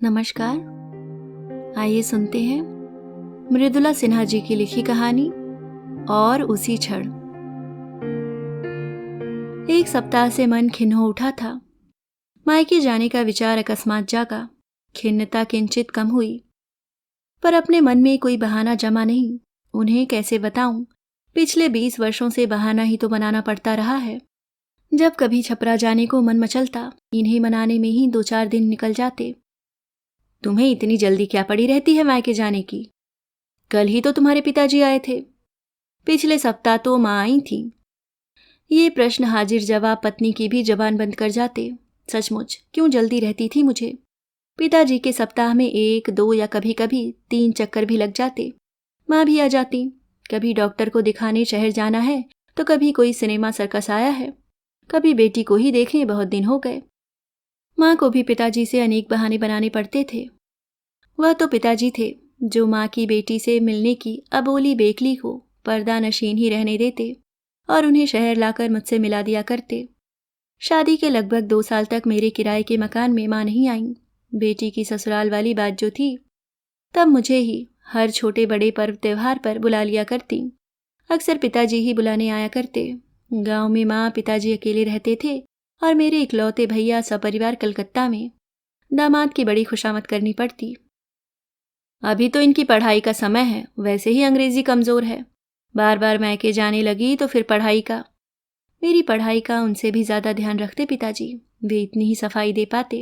नमस्कार। आइए सुनते हैं मृदुला सिन्हा जी की लिखी कहानी और उसी क्षण। एक सप्ताह से मन खिन्न हो उठा था। मायके जाने का विचार अकस्मात जागा। खिन्नता किंचित कम हुई, पर अपने मन में कोई बहाना जमा नहीं। उन्हें कैसे बताऊं? पिछले 20 वर्षों से बहाना ही तो बनाना पड़ता रहा है। जब कभी छपरा जाने को मन मचलता, इन्हें मनाने में ही 2-4 दिन निकल जाते। तुम्हें इतनी जल्दी क्या पड़ी रहती है मायके जाने की? कल ही तो तुम्हारे पिताजी आए थे। पिछले सप्ताह तो माँ आई थी। ये प्रश्न हाजिर जवाब पत्नी की भी जबान बंद कर जाते। सचमुच क्यों जल्दी रहती थी मुझे? पिताजी के सप्ताह में 1-2 या कभी कभी 3 चक्कर भी लग जाते। माँ भी आ जाती। कभी डॉक्टर को दिखाने शहर जाना है, तो कभी कोई सिनेमा सर्कस आया है, कभी बेटी को ही देखे बहुत दिन हो गए। माँ को भी पिताजी से अनेक बहाने बनाने पड़ते थे। वह तो पिताजी थे जो माँ की बेटी से मिलने की अबोली बेकली को पर्दा नशीन ही रहने देते और उन्हें शहर लाकर मुझसे मिला दिया करते। शादी के लगभग 2 साल तक मेरे किराए के मकान में माँ नहीं आई। बेटी की ससुराल वाली बात जो थी, तब मुझे ही हर छोटे बड़े पर्व त्योहार पर बुला लिया करती। अक्सर पिताजी ही बुलाने आया करते। गांव में माँ पिताजी अकेले रहते थे और मेरे इकलौते भैया सपरिवार कलकत्ता में। दामाद की बड़ी खुशामद करनी पड़ती। अभी तो इनकी पढ़ाई का समय है, वैसे ही अंग्रेजी कमजोर है। बार बार मायके जाने लगी तो फिर पढ़ाई का। मेरी पढ़ाई का उनसे भी ज्यादा ध्यान रखते पिताजी। वे इतनी ही सफाई दे पाते।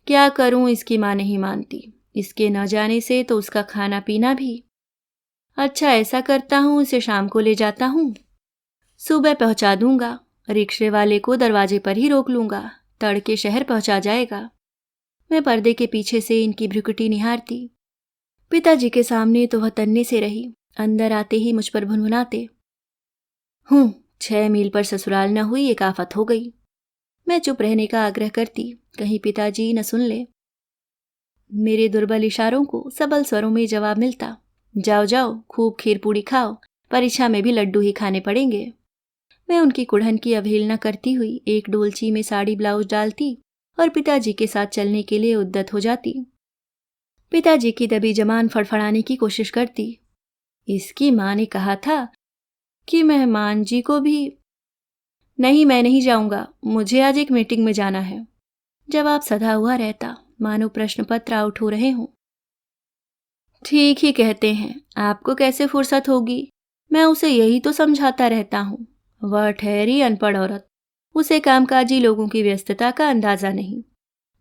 क्या करूं, इसकी माँ नहीं मानती। इसके न जाने से तो उसका खाना पीना भी। अच्छा, ऐसा करता हूं, उसे शाम को ले जाता हूं। सुबह पहुंचा दूंगा। रिक्शे वाले को दरवाजे पर ही रोक लूंगा, तड़के शहर पहुंचा जाएगा। मैं पर्दे के पीछे से इनकी भ्रुकुटी निहारती। पिताजी के सामने तो वह तन्ने से रही, अंदर आते ही मुझ पर भुनभुनाते। 6 मील पर ससुराल न हुई, एक आफत हो गई। मैं चुप रहने का आग्रह करती, कहीं पिताजी न सुन ले। मेरे दुर्बल इशारों को सबल स्वरों में जवाब मिलता, जाओ जाओ, खूब खीर पूड़ी खाओ, परीक्षा में भी लड्डू ही खाने पड़ेंगे। मैं उनकी कुढ़न की अवहेलना करती हुई एक डोलची में साड़ी ब्लाउज डालती और पिताजी के साथ चलने के लिए उद्यत हो जाती। पिताजी की दबी जबान फड़फड़ाने की कोशिश करती। इसकी माँ ने कहा था कि मेहमान जी को भी। नहीं, मैं नहीं जाऊंगा, मुझे आज एक मीटिंग में जाना है। जवाब सधा हुआ रहता, मानो प्रश्न पत्र आउट हो रहे हों। ठीक ही कहते हैं, आपको कैसे फुर्सत होगी? मैं उसे यही तो समझाता रहता हूँ। वह ठहरी अनपढ़ औरत, उसे कामकाजी लोगों की व्यस्तता का अंदाजा नहीं।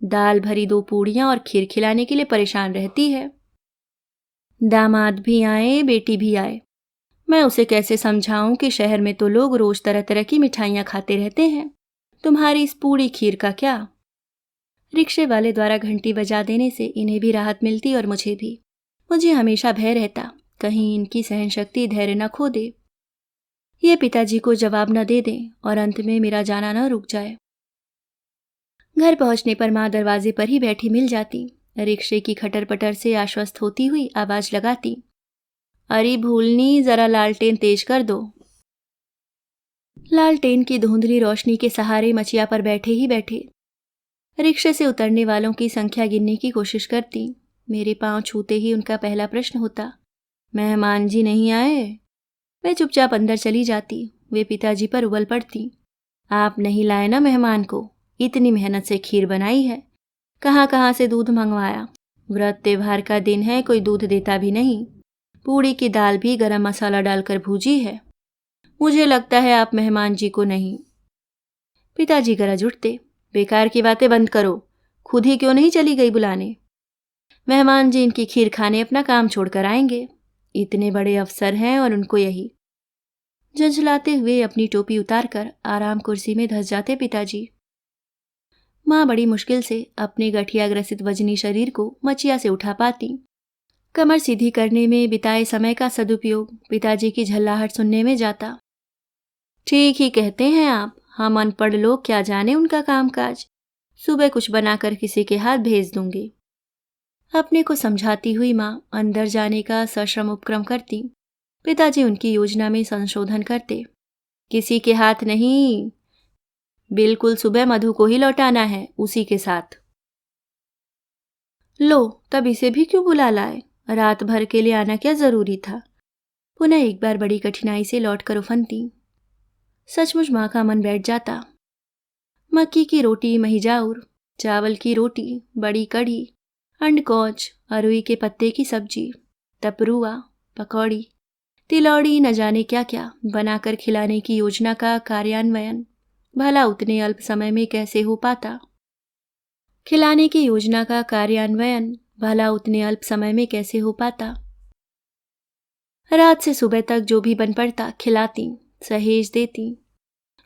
दाल भरी 2 पूड़ियां और खीर खिलाने के लिए परेशान रहती है। दामाद भी आए, बेटी भी आए। मैं उसे कैसे समझाऊं कि शहर में तो लोग रोज तरह तरह की मिठाइयां खाते रहते हैं, तुम्हारी इस पूरी खीर का क्या? रिक्शे वाले द्वारा घंटी बजा देने से इन्हें भी राहत मिलती और मुझे भी। मुझे हमेशा भय रहता, कहीं इनकी सहनशक्ति धैर्य न खो दे। ये पिताजी को जवाब न दे दें और अंत में मेरा जाना न रुक जाए। घर पहुंचने पर माँ दरवाजे पर ही बैठी मिल जाती। रिक्शे की खटर पटर से आश्वस्त होती हुई आवाज लगाती, अरे भूलनी, जरा लालटेन तेज कर दो। लालटेन की धुंधली रोशनी के सहारे मचिया पर बैठे ही बैठे रिक्शे से उतरने वालों की संख्या गिनने की कोशिश करती। मेरे पांव छूते ही उनका पहला प्रश्न होता, मेहमान जी नहीं आए? मैं चुपचाप अंदर चली जाती। वे पिताजी पर उबल पड़ती, आप नहीं लाए ना मेहमान को? इतनी मेहनत से खीर बनाई है, कहाँ कहाँ से दूध मंगवाया। व्रत त्योहार का दिन है, कोई दूध देता भी नहीं। पूड़ी की दाल भी गरम मसाला डालकर भूजी है। मुझे लगता है आप मेहमान जी को नहीं। पिताजी गरज उठते, बेकार की बातें बंद करो, खुद ही क्यों नहीं चली गई बुलाने? मेहमान जी इनकी खीर खाने अपना काम छोड़कर आएंगे। इतने बड़े अफसर हैं और उनको यही। झंझलाते हुए अपनी टोपी उतारकर आराम कुर्सी में धंस जाते पिताजी। माँ बड़ी मुश्किल से अपने गठिया ग्रसित वजनी शरीर को मचिया से उठा पाती। कमर सीधी करने में बिताए समय का सदुपयोग पिताजी की झल्लाहट सुनने में जाता। ठीक ही कहते हैं आप, हम अनपढ़ लोग क्या जाने उनका कामकाज। सुबह कुछ बनाकर किसी के हाथ भेज दूंगी। अपने को समझाती हुई माँ अंदर जाने का सश्रम उपक्रम करती। पिताजी उनकी योजना में संशोधन करते। किसी के हाथ नहीं, बिल्कुल सुबह मधु को ही लौटाना है, उसी के साथ। लो, तब इसे भी क्यों बुला लाए? रात भर के लिए आना क्या जरूरी था? पुनः एक बार बड़ी कठिनाई से लौटकर उफनती। सचमुच माँ का मन बैठ जाता। मक्की की रोटी महिजाउर, चावल की रोटी, बड़ी कढ़ी, अंडकौच, अरुई के पत्ते की सब्जी, तपरुआ, पकौड़ी, तिलौड़ी, न जाने क्या क्या बनाकर खिलाने की योजना का कार्यान्वयन भला उतने अल्प समय में कैसे हो पाता? खिलाने की योजना का कार्यान्वयन भला उतने अल्प समय में कैसे हो पाता? रात से सुबह तक जो भी बन पड़ता खिलाती, सहेज देती,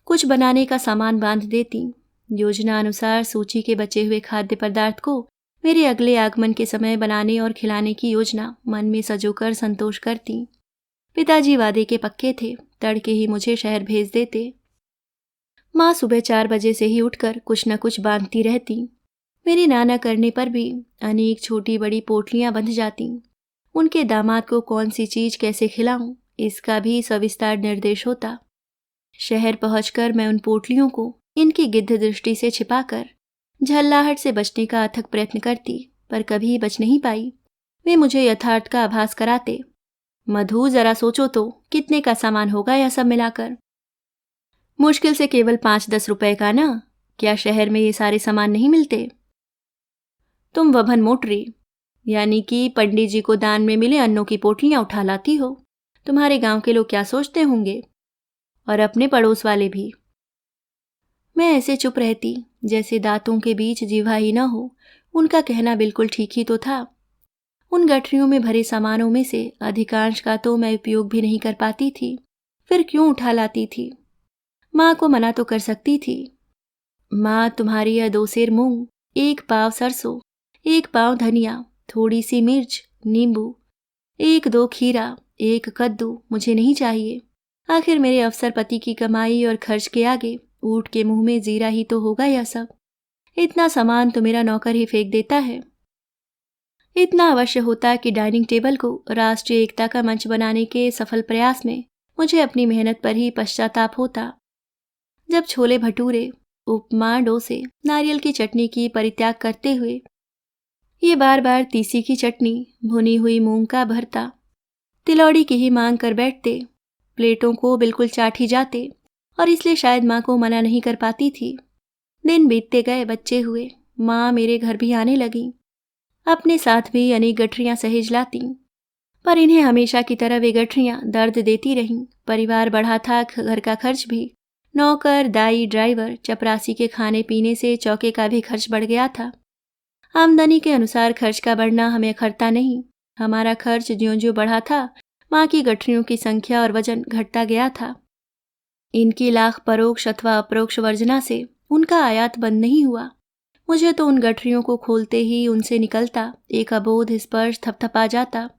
कुछ बनाने का सामान बांध देती। योजना अनुसार सूची के बचे हुए खाद्य पदार्थ को मेरे अगले आगमन के समय बनाने और खिलाने की योजना मन में सजोकर संतोष करती। पिताजी वादे के पक्के थे, तड़के ही मुझे शहर भेज देते। माँ सुबह 4 बजे से ही उठकर कुछ न कुछ बांधती रहती। मेरी नाना करने पर भी अनेक छोटी बड़ी पोटलियां बंध जाती। उनके दामाद को कौन सी चीज कैसे खिलाऊं, इसका भी सविस्तार निर्देश होता। शहर पहुंचकर मैं उन पोटलियों को इनकी गिद्ध दृष्टि से छिपाकर झल्लाहट से बचने का अथक प्रयत्न करती, पर कभी बच नहीं पाई। वे मुझे यथार्थ का आभास कराते। मधु, जरा सोचो तो कितने का सामान होगा यह सब मिलाकर? मुश्किल से केवल 5-10 रुपए का ना? क्या शहर में ये सारे सामान नहीं मिलते? तुम वभन मोटरी, यानी कि पंडित जी को दान में मिले अन्नों की पोटलियां उठा लाती हो। तुम्हारे गांव के लोग क्या सोचते होंगे, और अपने पड़ोस वाले भी। मैं ऐसे चुप रहती जैसे दांतों के बीच जीवा ही न हो। उनका कहना बिल्कुल ठीक ही तो था। उन गठरियों में भरे सामानों में से अधिकांश का तो मैं उपयोग भी नहीं कर पाती थी, फिर क्यों उठा लाती थी? माँ को मना तो कर सकती थी। माँ, तुम्हारी यह 2 सेर मूंग, 1 पाव सरसों, 1 पाव धनिया, थोड़ी सी मिर्च, नींबू, 1-2 खीरा, 1 कद्दू मुझे नहीं चाहिए। आखिर मेरे अफसर पति की कमाई और खर्च के आगे ऊँट के मुंह में जीरा ही तो होगा यह सब। इतना सामान तो मेरा नौकर ही फेंक देता है। इतना अवश्य होता कि डाइनिंग टेबल को राष्ट्रीय एकता का मंच बनाने के सफल प्रयास में मुझे अपनी मेहनत पर ही पश्चाताप होता। जब छोले भटूरे, उपमा, डोसे, नारियल की चटनी की परित्याग करते हुए ये बार बार तीसी की चटनी, भुनी हुई मूंग का भरता, तिलौड़ी की ही मांग कर बैठते, प्लेटों को बिल्कुल चाट ही जाते, और इसलिए शायद माँ को मना नहीं कर पाती थी। दिन बीतते गए, बच्चे हुए, माँ मेरे घर भी आने लगी। अपने साथ भी अनेक गठरियां सहेज लाती, पर इन्हें हमेशा की तरह वे गठरियां दर्द देती रहीं। परिवार बढ़ा था, घर का खर्च भी, नौकर, दाई, ड्राइवर, चपरासी के खाने पीने से चौके का भी खर्च बढ़ गया था। आमदनी के अनुसार खर्च का बढ़ना हमें अखरता नहीं। हमारा खर्च ज्यों-ज्यों बढ़ा था, माँ की गठरियों की संख्या और वजन घटता गया था। इनकी लाख परोक्ष अथवा अपरोक्ष वर्जना से उनका आयात बंद नहीं हुआ। मुझे तो उन गठरियों को खोलते ही उनसे निकलता एक अबोध स्पर्श थपथपा जाता।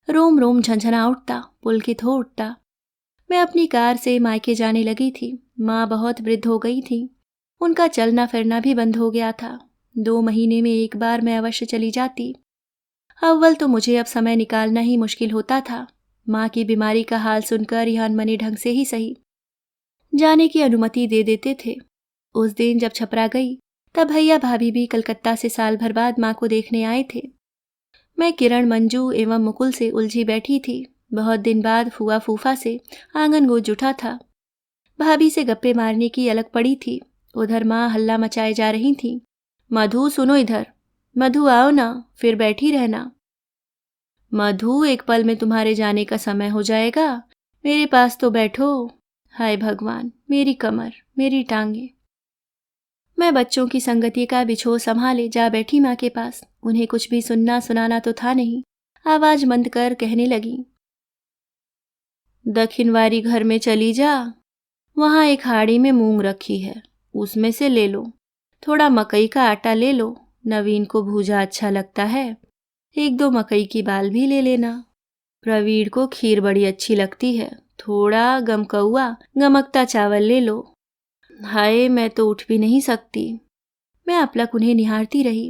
रोम रोम झंझना उठता, पुलकित हो उठता। मैं अपनी कार से मायके जाने लगी थी। माँ बहुत वृद्ध हो गई थी। उनका चलना फिरना भी बंद हो गया था। 2 महीने में एक बार मैं अवश्य चली जाती। अव्वल तो मुझे अब समय निकालना ही मुश्किल होता था। माँ की बीमारी का हाल सुनकर यहाँ अनमने ढंग से ही सही जाने की अनुमति दे देते थे। उस दिन जब छपरा गई, तब भैया भाभी भी कलकत्ता से साल भर बाद माँ को देखने आए थे। मैं किरण, मंजू एवं मुकुल से उलझी बैठी थी। बहुत दिन बाद फूआ फूफा से आंगन गूंज उठा था। भाभी से गप्पे मारने की अलग पड़ी थी। उधर माँ हल्ला मचाए जा रही थी। मधु, सुनो इधर। मधु, आओ ना, फिर बैठी रहना। मधु, एक पल में तुम्हारे जाने का समय हो जाएगा। मेरे पास तो बैठो। हाय भगवान, मेरी कमर, मेरी टांगे। मैं बच्चों की संगति का बिछोह संभाले जा बैठी माँ के पास। उन्हें कुछ भी सुनना सुनाना तो था नहीं। आवाज मंद कर कहने लगी, दखिनवारी घर में चली जा। वहाँ एक हाड़ी में मूंग रखी है, उसमें से ले लो। थोड़ा मकई का आटा ले लो, नवीन को भूजा अच्छा लगता है। 1-2 मकई की बाल भी ले लेना। प्रवीण को खीर बड़ी अच्छी लगती है। थोड़ा गमकौआ गमकता चावल ले लो। हाय, मैं तो उठ भी नहीं सकती। मैं अपलक उन्हें निहारती रही।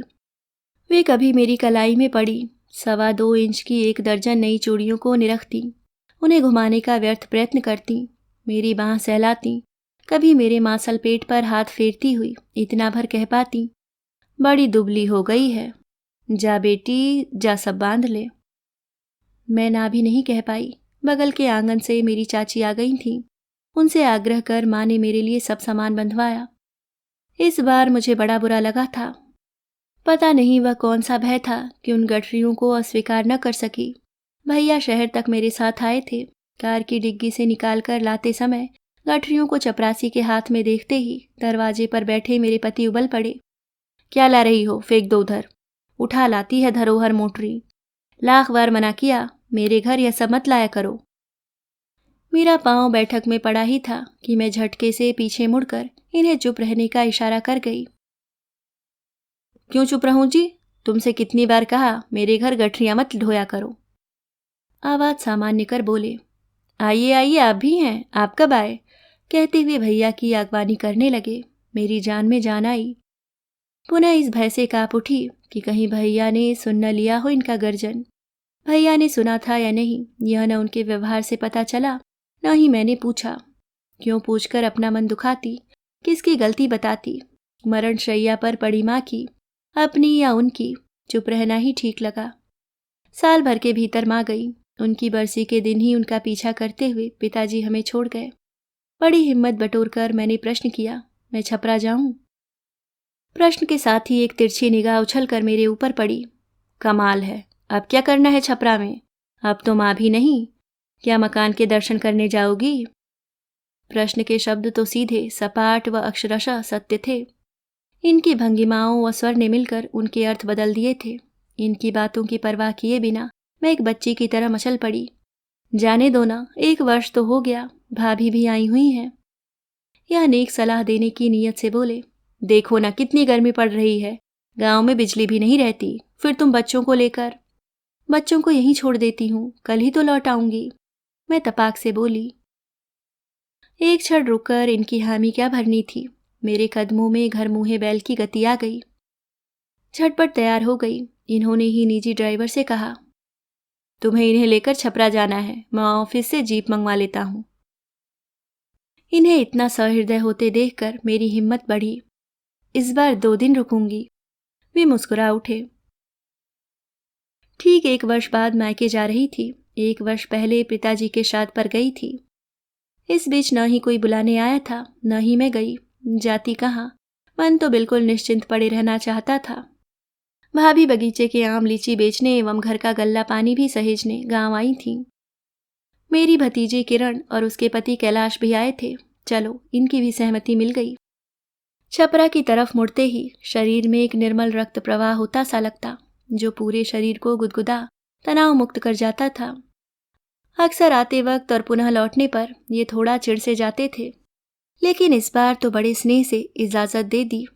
वे कभी मेरी कलाई में पड़ी 2.25 इंच की 1 दर्जन नई चूड़ियों को निरखती, उन्हें घुमाने का व्यर्थ प्रयत्न करती, मेरी बाँह सहलाती, कभी मेरे मांसल पेट पर हाथ फेरती हुई इतना भर कह पाती, बड़ी दुबली हो गई है। जा बेटी, जा सब बांध ले। मैं ना भी नहीं कह पाई। बगल के आंगन से मेरी चाची आ गई थीं। उनसे आग्रह कर माँ ने मेरे लिए सब सामान बंधवाया। इस बार मुझे बड़ा बुरा लगा था। पता नहीं वह कौन सा भय था कि उन गठरियों को अस्वीकार न कर सकी। भैया शहर तक मेरे साथ आए थे। कार की डिग्गी से निकाल कर लाते समय गठरियों को चपरासी के हाथ में देखते ही दरवाजे पर बैठे मेरे पति उबल पड़े। क्या ला रही हो, फेंक दो उधर। उठा लाती है धरोहर मोटरी। लाख बार मना किया, मेरे घर यह सब मत लाया करो। मेरा पांव बैठक में पड़ा ही था कि मैं झटके से पीछे मुड़कर इन्हें चुप रहने का इशारा कर गई। क्यों चुप रहूं जी? तुमसे कितनी बार कहा मेरे घर गठरियां मत ढोया करो। आवाज सामान्य कर बोले। आइए आइए, आप भी हैं, आप कब आए? कहते हुए भैया की आगवानी करने लगे। मेरी जान में जान आई। पुनः इस भय से कांप उठी कि कहीं भैया ने सुन न लिया हो इनका गर्जन। भैया ने सुना था या नहीं यह न उनके व्यवहार से पता चला, न ही मैंने पूछा। क्यों पूछकर अपना मन दुखाती, किसकी गलती बताती। मरण शैया पर पड़ी माँ की, अपनी या उनकी, चुप रहना ही ठीक लगा। साल भर के भीतर माँ गई। उनकी बरसी के दिन ही उनका पीछा करते हुए पिताजी हमें छोड़ गए। बड़ी हिम्मत बटोरकर मैंने प्रश्न किया, मैं छपरा जाऊं? प्रश्न के साथ ही एक तिरछी निगाह उछलकर मेरे ऊपर पड़ी। कमाल है, अब क्या करना है छपरा में? अब तो माँ भी नहीं, क्या मकान के दर्शन करने जाओगी? प्रश्न के शब्द तो सीधे, सपाट व अक्षरशः सत्य थे। इनकी भंगिमाओं व स्वर ने मिलकर उनके अर्थ बदल दिए थे। इनकी बातों की परवाह किए बिना मैं एक बच्ची की तरह मचल पड़ी। जाने दो ना, 1 वर्ष तो हो गया, भाभी भी आई हुई हैं। यह नेक सलाह देने की नीयत से बोले। देखो ना कितनी गर्मी पड़ रही है, गांव में बिजली भी नहीं रहती, फिर तुम बच्चों को लेकर। बच्चों को यहीं छोड़ देती हूँ, कल ही तो लौट आऊंगी, मैं तपाक से बोली। एक क्षण रुककर इनकी हामी क्या भरनी थी। मेरे कदमों में घर मुँहे बैल की गति आ गई। झटपट तैयार हो गई। इन्होंने ही निजी ड्राइवर से कहा, तुम्हें इन्हें लेकर छपरा जाना है, मैं ऑफिस से जीप मंगवा लेता हूँ। इन्हें इतना सहृदय होते देखकर मेरी हिम्मत बढ़ी। इस बार 2 दिन रुकूंगी। वे मुस्कुरा उठे। ठीक 1 वर्ष बाद मायके जा रही थी। 1 वर्ष पहले पिताजी के श्राद्ध पर गई थी। इस बीच न ही कोई बुलाने आया था, न ही मैं गई। जाती कहाँ, मन तो बिल्कुल निश्चिंत पड़े रहना चाहता था। भाभी बगीचे के आम लीची बेचने एवं घर का गल्ला पानी भी सहेजने गांव आई थीं। मेरी भतीजी किरण और उसके पति कैलाश भी आए थे। चलो, इनकी भी सहमति मिल गई। छपरा की तरफ मुड़ते ही शरीर में एक निर्मल रक्त प्रवाह होता सा लगता, जो पूरे शरीर को गुदगुदा तनाव मुक्त कर जाता था। अक्सर आते वक्त और पुनः लौटने पर ये थोड़ा चिढ़ से जाते थे, लेकिन इस बार तो बड़े स्नेह से इजाजत दे दी।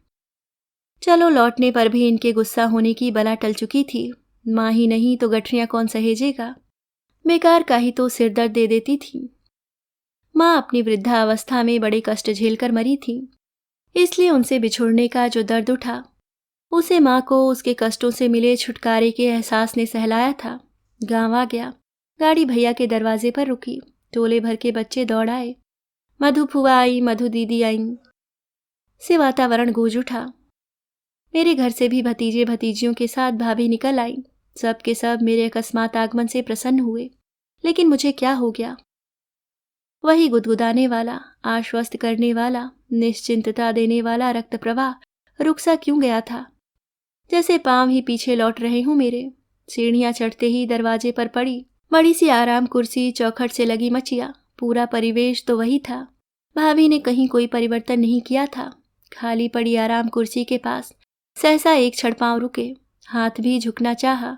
चलो, लौटने पर भी इनके गुस्सा होने की बला टल चुकी थी। माँ ही नहीं तो गठरियां कौन सहेजेगा। बेकार का ही तो सिरदर्द दे देती थी। माँ अपनी वृद्धावस्था में बड़े कष्ट झेलकर मरी थी, इसलिए उनसे बिछुड़ने का जो दर्द उठा, उसे माँ को उसके कष्टों से मिले छुटकारे के एहसास ने सहलाया था। गांव आ गया। गाड़ी भैया के दरवाजे पर रुकी। टोले भर के बच्चे दौड़ आए। मधु फुआ आई, मधु दीदी आई से वातावरण गूंज उठा। मेरे घर से भी भतीजे भतीजियों के साथ भाभी निकल आई। सब के सब मेरे अकस्मात आगमन से प्रसन्न हुए। लेकिन मुझे क्या हो गया? वही गुदगुदाने वाला, आश्वस्त करने वाला, निश्चिंतता देने वाला रक्त प्रवाह रुक सा क्यों गया था? जैसे पांव ही पीछे लौट रहे हूं मेरे। सीढ़ियां चढ़ते ही दरवाजे पर पड़ी बड़ी सी आराम कुर्सी, चौखट से लगी मचिया, पूरा परिवेश तो वही था। भाभी ने कहीं कोई परिवर्तन नहीं किया था। खाली पड़ी आराम कुर्सी के पास सहसा एक क्षण पांव रुके। हाथ भी झुकना चाहा।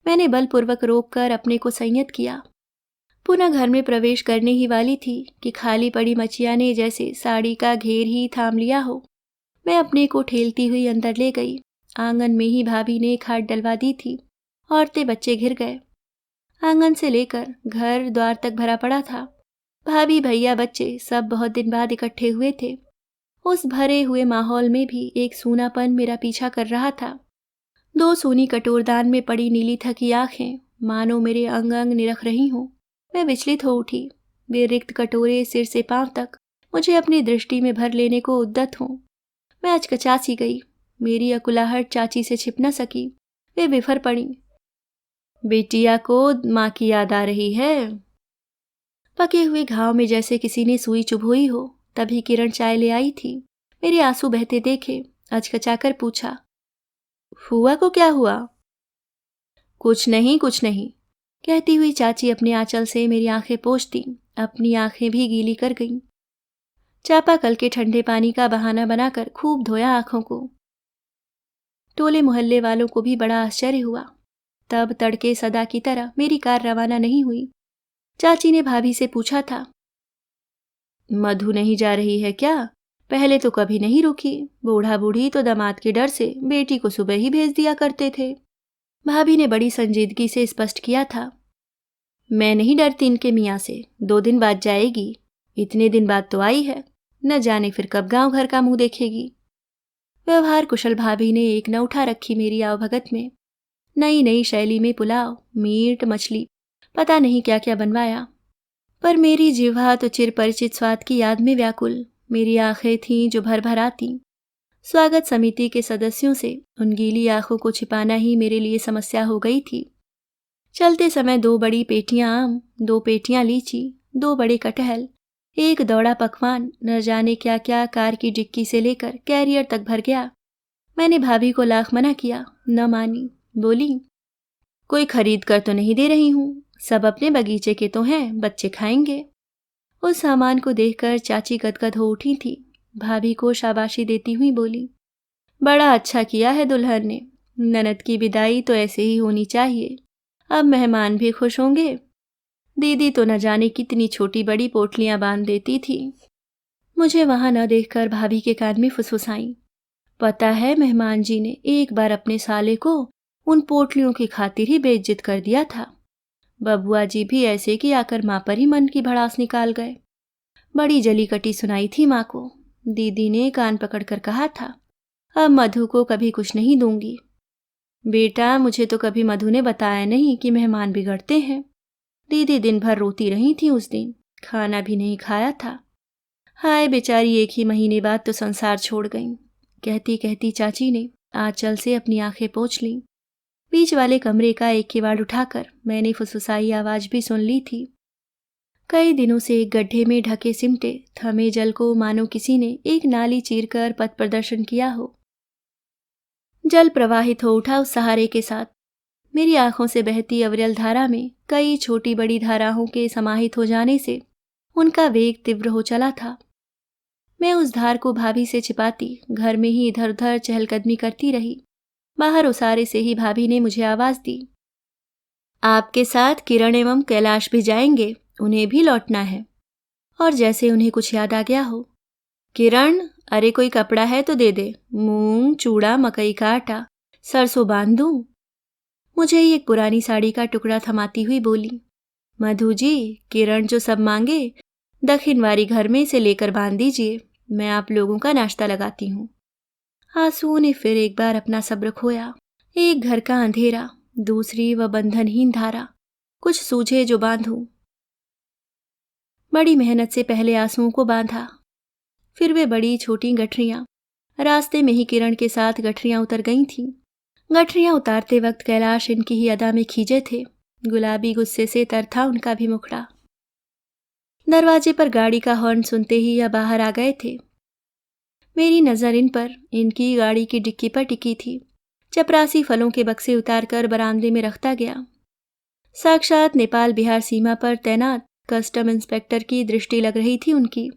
मैंने बलपूर्वक रोककर अपने को संयत किया। पुनः घर में प्रवेश करने ही वाली थी कि खाली पड़ी मचिया ने जैसे साड़ी का घेर ही थाम लिया हो। मैं अपने को ठेलती हुई अंदर ले गई। आंगन में ही भाभी ने खाट डलवा दी थी। औरतें बच्चे घिर गए। आंगन से लेकर घर द्वार तक भरा पड़ा था। भाभी, भैया, बच्चे सब बहुत दिन बाद इकट्ठे हुए थे। उस भरे हुए माहौल में भी एक सूनापन मेरा पीछा कर रहा था। 2 सूनी कटोरदान में पड़ी नीली थकी आंखें मानो मेरे अंग अंग निरख रही हों। मैं विचलित हो उठी। वे रिक्त कटोरे सिर से पांव तक मुझे अपनी दृष्टि में भर लेने को उद्यत हों। मैं अचकचा सी गई। मेरी अकुलाहट चाची से छिप न सकी। वे बिफर पड़ी। बेटिया को माँ की याद आ रही है। पके हुए घाव में जैसे किसी ने सुई चुभोई हो। तभी किरण चाय ले आई थी। मेरे आंसू बहते देखे अचकचाकर पूछा, फूआ को क्या हुआ? कुछ नहीं कुछ नहीं, कहती हुई चाची अपने आंचल से मेरी आंखें पोंछती अपनी आंखें भी गीली कर गईं। चापाकल के ठंडे पानी का बहाना बनाकर खूब धोया आंखों को। टोले मोहल्ले वालों को भी बड़ा आश्चर्य हुआ। तब तड़के सदा की तरह मेरी कार रवाना नहीं हुई। चाची ने भाभी से पूछा था, मधु नहीं जा रही है क्या? पहले तो कभी नहीं रुकी। बूढ़ा बूढ़ी तो दामाद के डर से बेटी को सुबह ही भेज दिया करते थे। भाभी ने बड़ी संजीदगी से स्पष्ट किया था, मैं नहीं डरती इनके मियाँ से, 2 दिन बाद जाएगी। इतने दिन बाद तो आई है, न जाने फिर कब गांव घर का मुंह देखेगी। व्यवहार कुशल भाभी ने एक न उठा रखी मेरी आवभगत में। नई नई शैली में पुलाव, मीट, मछली, पता नहीं क्या क्या बनवाया। पर मेरी जिह्वा तो चिर परिचित स्वाद की याद में व्याकुल। मेरी आंखें थीं जो भर भर आती। स्वागत समिति के सदस्यों से उन गीली आंखों को छिपाना ही मेरे लिए समस्या हो गई थी। चलते समय 2 बड़ी पेटियां आम, 2 पेटियां लीची, 2 बड़े कटहल, एक दौड़ा पकवान, न जाने क्या क्या कार की डिक्की से लेकर कैरियर तक भर गया। मैंने भाभी को लाख मना किया, न मानी। बोली, कोई खरीद कर तो नहीं दे रही हूँ, सब अपने बगीचे के तो हैं, बच्चे खाएंगे। उस सामान को देखकर चाची गदगद हो उठी थी। भाभी को शाबाशी देती हुई बोली, बड़ा अच्छा किया है दुल्हन ने, ननद की विदाई तो ऐसे ही होनी चाहिए। अब मेहमान भी खुश होंगे। दीदी तो न जाने कितनी छोटी बड़ी पोटलियां बांध देती थी। मुझे वहां न देखकर भाभी के कान में फुसफुसाई, पता है मेहमान जी ने एक बार अपने साले को उन पोटलियों की खातिर ही बेइज्जत कर दिया था। बबुआ जी भी ऐसे कि आकर माँ पर ही मन की भड़ास निकाल गए। बड़ी जली कटी सुनाई थी माँ को। दीदी ने कान पकड़कर कहा था, अब मधु को कभी कुछ नहीं दूंगी। बेटा, मुझे तो कभी मधु ने बताया नहीं कि मेहमान बिगड़ते हैं। दीदी दिन भर रोती रही थी उस दिन, खाना भी नहीं खाया था। हाय बेचारी, 1 ही महीने बाद तो संसार छोड़ गईं। कहती कहती चाची ने आंचल से अपनी आंखें पोंछ लीं। बीच वाले कमरे का एक किवाड़ उठाकर मैंने फुसफुसाई आवाज भी सुन ली थी। कई दिनों से एक गड्ढे में ढके सिमटे थमे जल को मानो किसी ने एक नाली चीरकर पथ प्रदर्शन किया हो। जल प्रवाहित हो उठा उस सहारे के साथ। मेरी आंखों से बहती अविरल धारा में कई छोटी बड़ी धाराओं के समाहित हो जाने से उनका वेग तीव्र हो चला था। मैं उस धार को भाभी से छिपाती घर में ही इधर उधर चहलकदमी करती रही। बाहर उसारे से ही भाभी ने मुझे आवाज दी, आपके साथ किरण एवं कैलाश भी जाएंगे, उन्हें भी लौटना है। और जैसे उन्हें कुछ याद आ गया हो, किरण, अरे कोई कपड़ा है तो दे दे, मूंग, चूड़ा, मकई का आटा, सरसों बांध दूं। मुझे ही एक पुरानी साड़ी का टुकड़ा थमाती हुई बोली, मधु जी, किरण जो सब मांगे दखिनवारी घर में से लेकर बांध दीजिए, मैं आप लोगों का नाश्ता लगाती हूँ। आंसुओं ने फिर एक बार अपना सब्र खोया। एक घर का अंधेरा, दूसरी वह बंधनहीन धारा, कुछ सूझे जो बांधूं। बड़ी मेहनत से पहले आंसुओं को बांधा, फिर वे बड़ी छोटी गठरियां। रास्ते में ही किरण के साथ गठरियां उतर गई थीं। गठरियां उतारते वक्त कैलाश इनकी ही अदा में खींचे थे। गुलाबी गुस्से से तर था उनका भी मुखड़ा। दरवाजे पर गाड़ी का हॉर्न सुनते ही यह बाहर आ गए थे। मेरी नजर इन पर, इनकी गाड़ी की डिक्की पर टिकी थी। चपरासी फलों के बक्से उतारकर बरामदे में रखता गया। साक्षात नेपाल बिहार सीमा पर तैनात कस्टम इंस्पेक्टर की दृष्टि लग रही थी उनकी।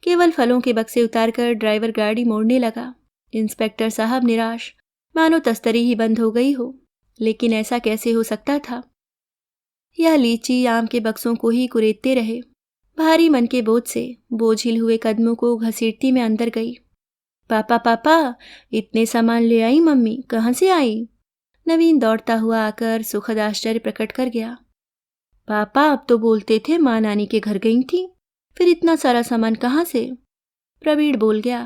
केवल फलों के बक्से उतारकर ड्राइवर गाड़ी मोड़ने लगा। इंस्पेक्टर साहब निराश, मानो तस्तरी ही बंद हो गई हो। लेकिन ऐसा कैसे हो सकता था? यह लीची आम के बक्सों को ही कुरेदते रहे। भारी मन के बोझ से बोझिल हुए कदमों को घसीटती मैं अंदर गई। पापा पापा, इतने सामान ले आई मम्मी, कहाँ से आई? नवीन दौड़ता हुआ आकर सुखद आश्चर्य प्रकट कर गया। पापा, अब तो बोलते थे माँ नानी के घर गई थी, फिर इतना सारा सामान कहाँ से? प्रवीण बोल गया।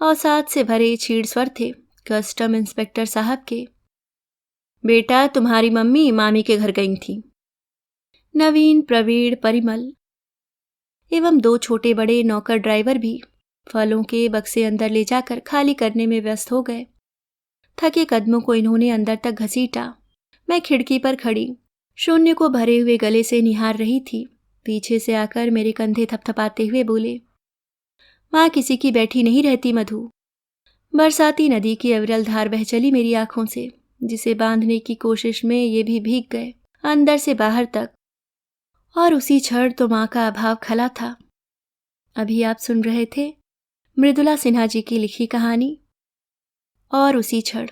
अवसाद से भरे छीड़ स्वर थे कस्टम इंस्पेक्टर साहब के। बेटा, तुम्हारी मम्मी मामी के घर गई थी। नवीन, प्रवीण, परिमल एवं 2 छोटे बड़े नौकर ड्राइवर भी फलों के बक्से अंदर ले जाकर खाली करने में व्यस्त हो गए। थके कदमों को इन्होंने अंदर तक घसीटा। मैं खिड़की पर खड़ी शून्य को भरे हुए गले से निहार रही थी। पीछे से आकर मेरे कंधे थपथपाते हुए बोले, माँ किसी की बैठी नहीं रहती मधु। बरसाती नदी की अविरल धार बह चली मेरी आंखों से, जिसे बांधने की कोशिश में ये भी भीग गए अंदर से बाहर तक। और उसी क्षण तो माँ का अभाव खला था। अभी आप सुन रहे थे मृदुला सिन्हा जी की लिखी कहानी और उसी क्षण।